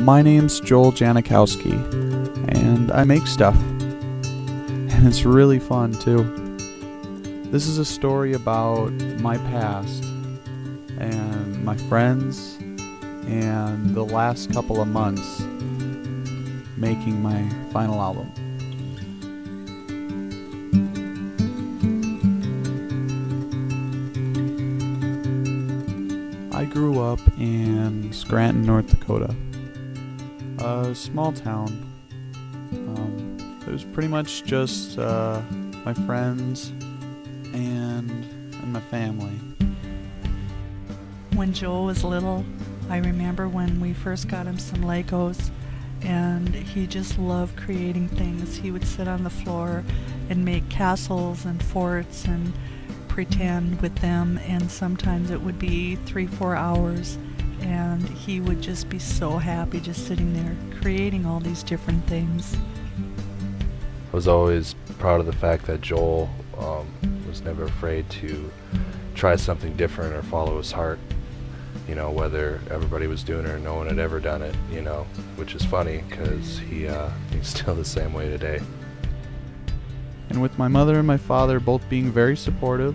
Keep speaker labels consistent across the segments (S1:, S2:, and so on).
S1: My name's Joel Janikowski, and I make stuff. And it's really fun, too. This is a story about my past, and my friends, and the last couple of months making my final album. I grew up in Scranton, North Dakota, a small town. It was pretty much just my friends and my family.
S2: When Joel was little, I remember when we first got him some Legos, and he just loved creating things. He would sit on the floor and make castles and forts and pretend with them, and sometimes it would be 3-4 hours, and he would just be so happy just sitting there creating all these different things.
S3: I was always proud of the fact that Joel was never afraid to try something different or follow his heart, you know, whether everybody was doing it or no one had ever done it, you know, which is funny because he's still the same way today.
S1: And with my mother and my father both being very supportive,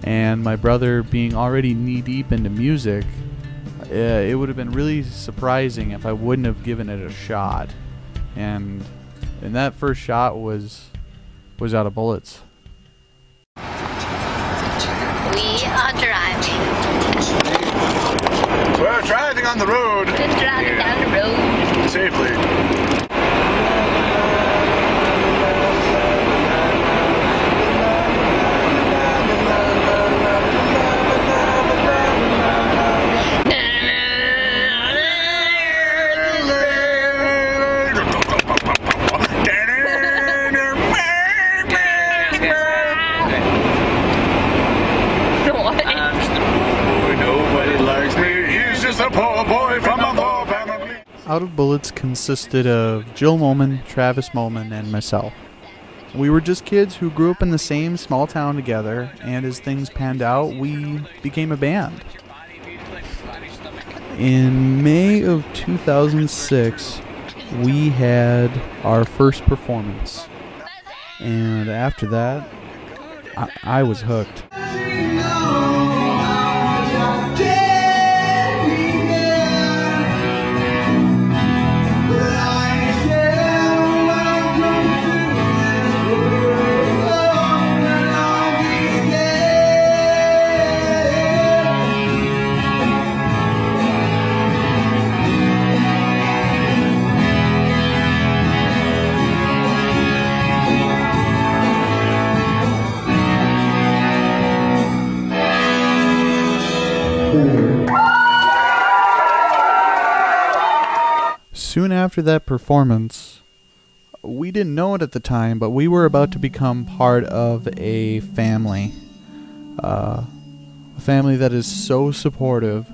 S1: and my brother being already knee-deep into music, it would have been really surprising if I wouldn't have given it a shot. And that first shot was out of bullets.
S4: We are driving.
S5: We're driving on the road.
S4: We're driving down the road.
S5: Safely.
S1: Out of Bullets consisted of Jill Moman, Travis Moman, and myself. We were just kids who grew up in the same small town together, and as things panned out, we became a band. In May of 2006, we had our first performance, and after that, I was hooked. Soon after that performance, we didn't know it at the time, but we were about to become part of a family. A family that is so supportive,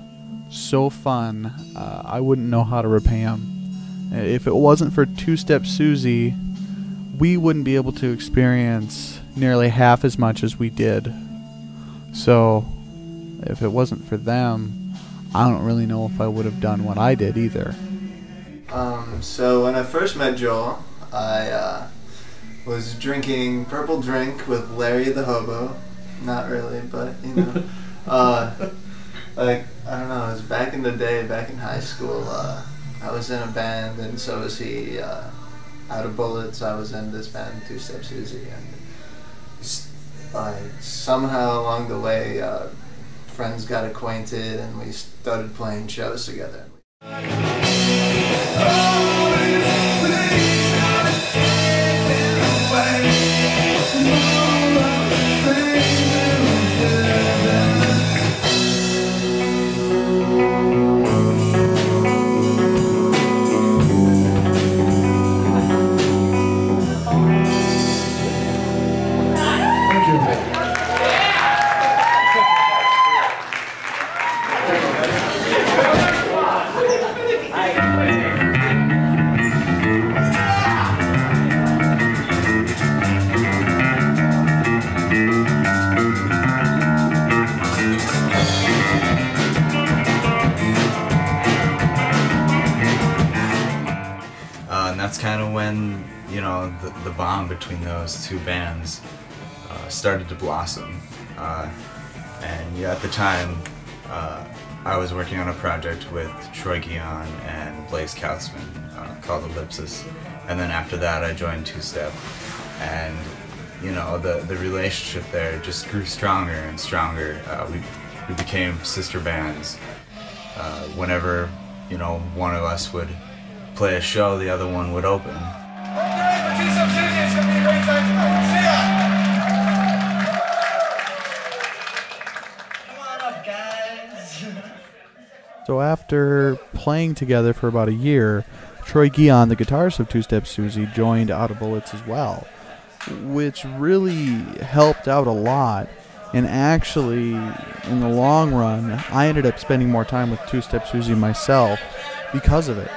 S1: so fun, I wouldn't know how to repay them. If it wasn't for Two Step Susie, we wouldn't be able to experience nearly half as much as we did. So, if it wasn't for them, I don't really know if I would have done what I did either.
S6: So when I first met Joel, I was drinking Purple Drink with Larry the Hobo. Not really, but you know. Like, I don't know, it was back in the day, back in high school. I was in a band, and so was he. Out of Bullets, I was in this band, Two Step Susie, and somehow along the way, friends got acquainted, and we started playing shows together.
S7: that's kind of when, you know, the bond between those two bands started to blossom. And yeah, at the time, I was working on a project with Troy Guion and Blaze Kautzman called Ellipsis. And then after that, I joined Two Step. And, you know, the relationship there just grew stronger and stronger. We became sister bands. Whenever, you know, one of us would play a show, the other one would open.
S1: So after playing together for about a year, Troy Guion, the guitarist of Two Step Susie, joined Out of Bullets as well, which really helped out a lot. And actually, in the long run, I ended up spending more time with Two Step Susie myself because of it.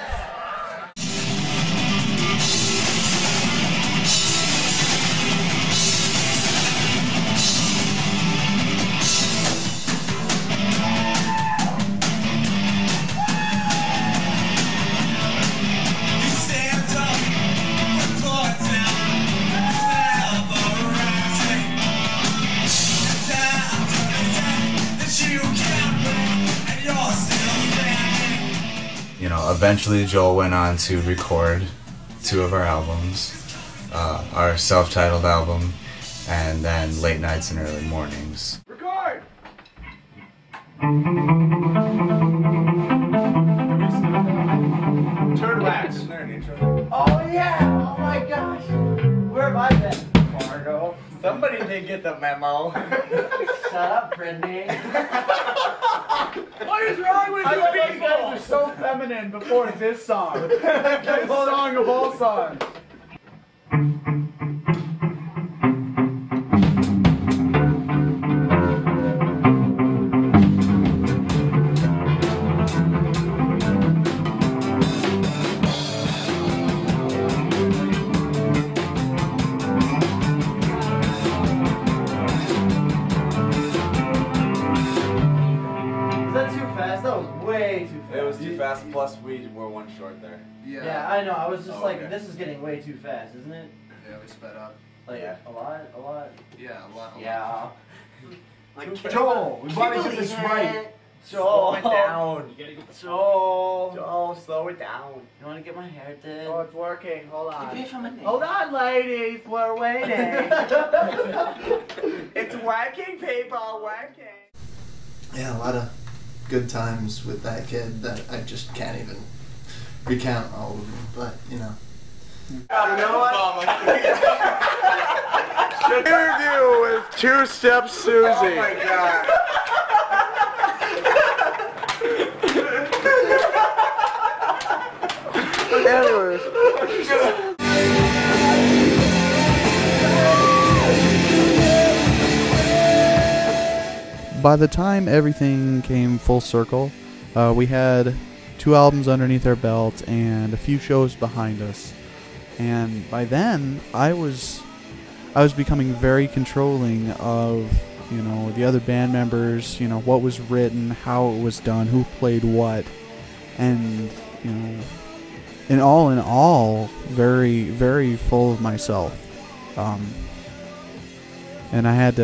S7: You know, eventually Joel went on to record 2 of our albums, our self-titled album, and then Late Nights and Early Mornings.
S5: Record! Turn wax.
S8: Oh yeah! Oh my gosh! Where have I been? Fargo. Somebody did get the memo. Shut up, Brittany.
S5: What is wrong with
S8: I
S5: you
S8: thought you
S5: people?
S8: guys were so feminine before this song. This song of all songs.
S9: It was too fast, plus we were 1 short there.
S8: Yeah, I know. I was just like,
S9: okay.
S8: this is getting way too fast, isn't it?
S6: Yeah, we sped up.
S8: Like, a lot?
S6: Yeah, a lot.
S8: Yeah.
S6: Like,
S8: Joel, we want to get this right. Joel, slow it down. You gotta get Joel, slow it down. You want to get my hair did? Oh, it's working. Hold on. Hold on, ladies. We're waiting. It's working, people. Working.
S6: Yeah, a lot of good times with that kid that I just can't even recount all of them, but you know.
S8: You know what?
S5: Interview with Two Step Susie.
S8: Oh my god.
S5: Anyways.
S1: By the time everything came full circle, we had 2 albums underneath our belt and a few shows behind us. And by then, I was becoming very controlling of, you know, the other band members, you know, what was written, how it was done, who played what, and, you know, in all, very, very full of myself. And I had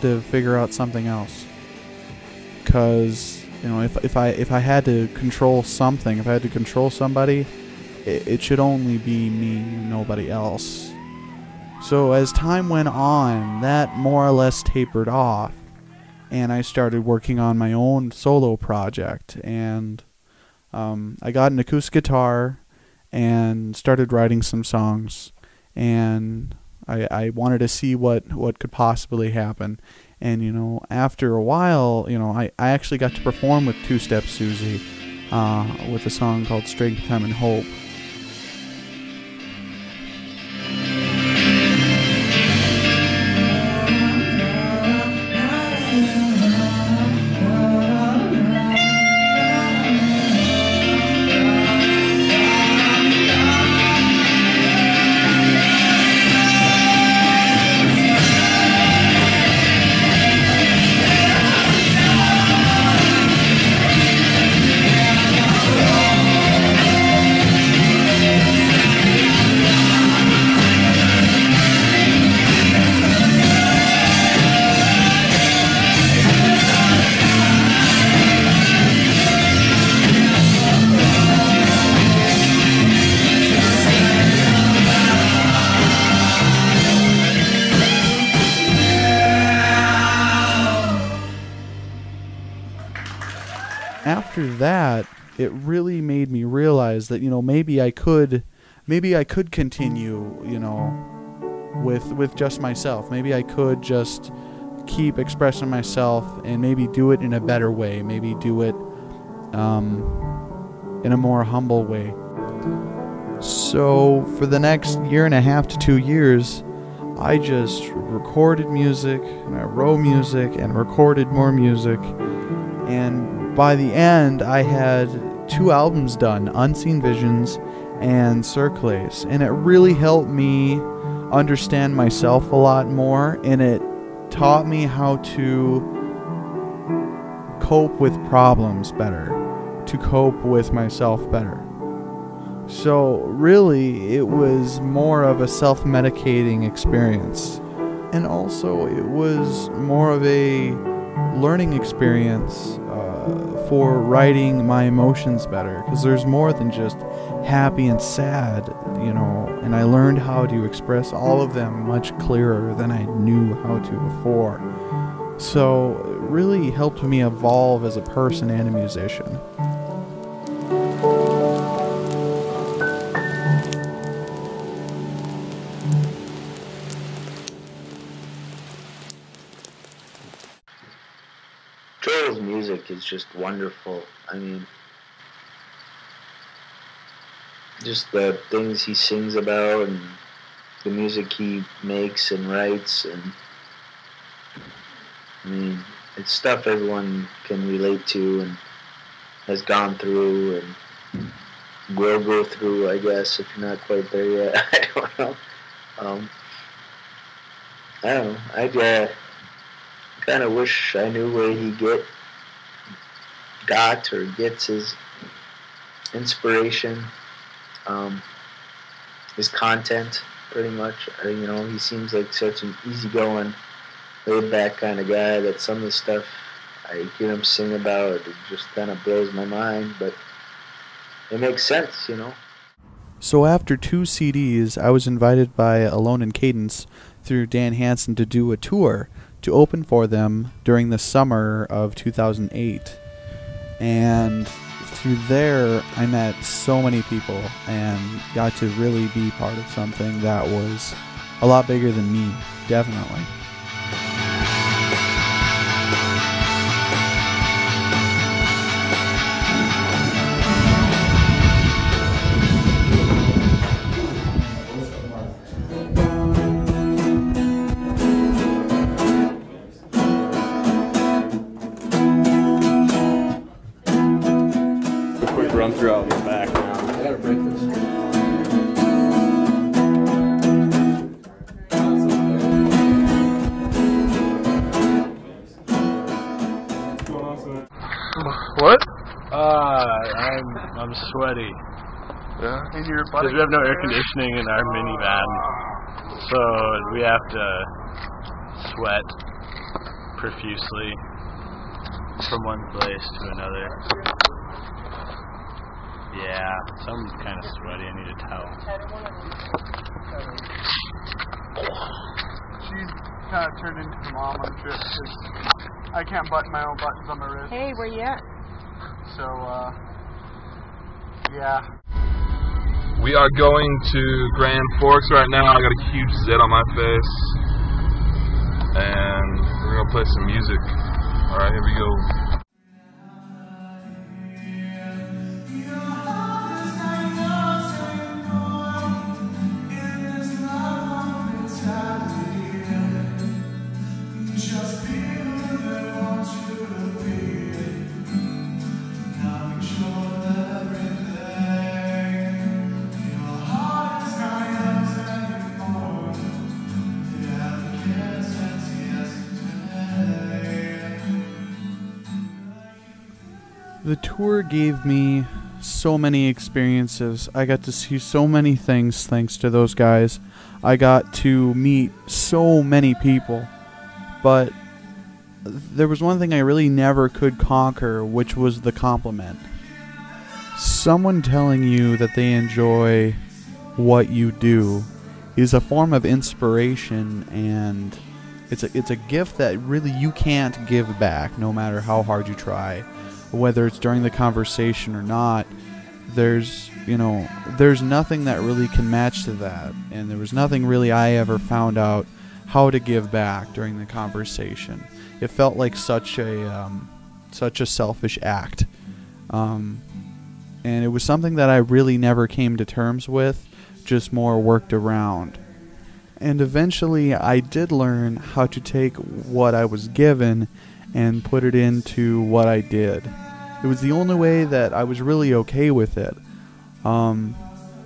S1: to figure out something else, because, you know, if I had to control something, if I had to control somebody, it should only be me and nobody else. So as time went on, that more or less tapered off, and I started working on my own solo project, and I got an acoustic guitar and started writing some songs, and I wanted to see what could possibly happen. And, you know, after a while, you know, I actually got to perform with Two Step Susie with a song called Strength, Time, and Hope. after that, it really made me realize that, maybe I could continue, with just myself. Maybe I could just keep expressing myself and maybe do it in a better way. Maybe do it in a more humble way. So for the next 1.5 to 2 years, I just recorded music, and I wrote music, and recorded more music. And by the end, I had 2 albums done, Unseen Visions and Circles. And it really helped me understand myself a lot more, and it taught me how to cope with problems better, to cope with myself better. So really, it was more of a self-medicating experience. And also, it was more of a learning experience for writing my emotions better. Because there's more than just happy and sad, and I learned how to express all of them much clearer than I knew how to before. So it really helped me evolve as a person and a musician.
S10: Joel's music is just wonderful. I mean, just the things he sings about and the music he makes and writes, and I mean, it's stuff everyone can relate to and has gone through and will go through, I guess, if you're not quite there yet. I don't know. I don't know. I kind of wish I knew where he gets his inspiration, his content, pretty much. He seems like such an easygoing, laid-back kind of guy that some of the stuff I hear him sing about, it just kind of blows my mind, but it makes sense,
S1: So after 2 CDs, I was invited by Alone in Cadence through Dan Hansen to do a tour to open for them during the summer of 2008. And through there, I met so many people and got to really be part of something that was a lot bigger than me, definitely.
S11: Run through all the back now. I gotta break this.
S12: What? I'm sweaty.
S11: Yeah.
S12: Because we have no air conditioning in our minivan, so we have to sweat profusely from one place to another. Yeah, so I'm kind of sweaty. I need a towel.
S5: She's kind of turned into the mom on trips because I can't button my own buttons on my wrist.
S13: Hey, where you at?
S5: So, yeah.
S11: We are going to Grand Forks right now. I got a huge zit on my face. And we're going to play some music. Alright, here we go.
S1: The tour gave me so many experiences. I got to see so many things thanks to those guys. I got to meet so many people. But there was one thing I really never could conquer, which was the compliment. Someone telling you that they enjoy what you do is a form of inspiration, and it's a gift that really you can't give back no matter how hard you try. whether it's during the conversation or not, there's nothing that really can match to that. And there was nothing really I ever found out how to give back during the conversation. It felt like such a selfish act. And it was something that I really never came to terms with, just more worked around. And eventually I did learn how to take what I was given and put it into what I did. It was the only way that I was really okay with it.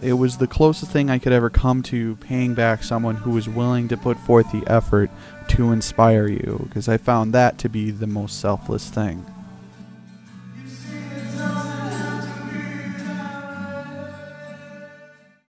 S1: It was the closest thing I could ever come to paying back someone who was willing to put forth the effort to inspire you, because I found that to be the most selfless thing.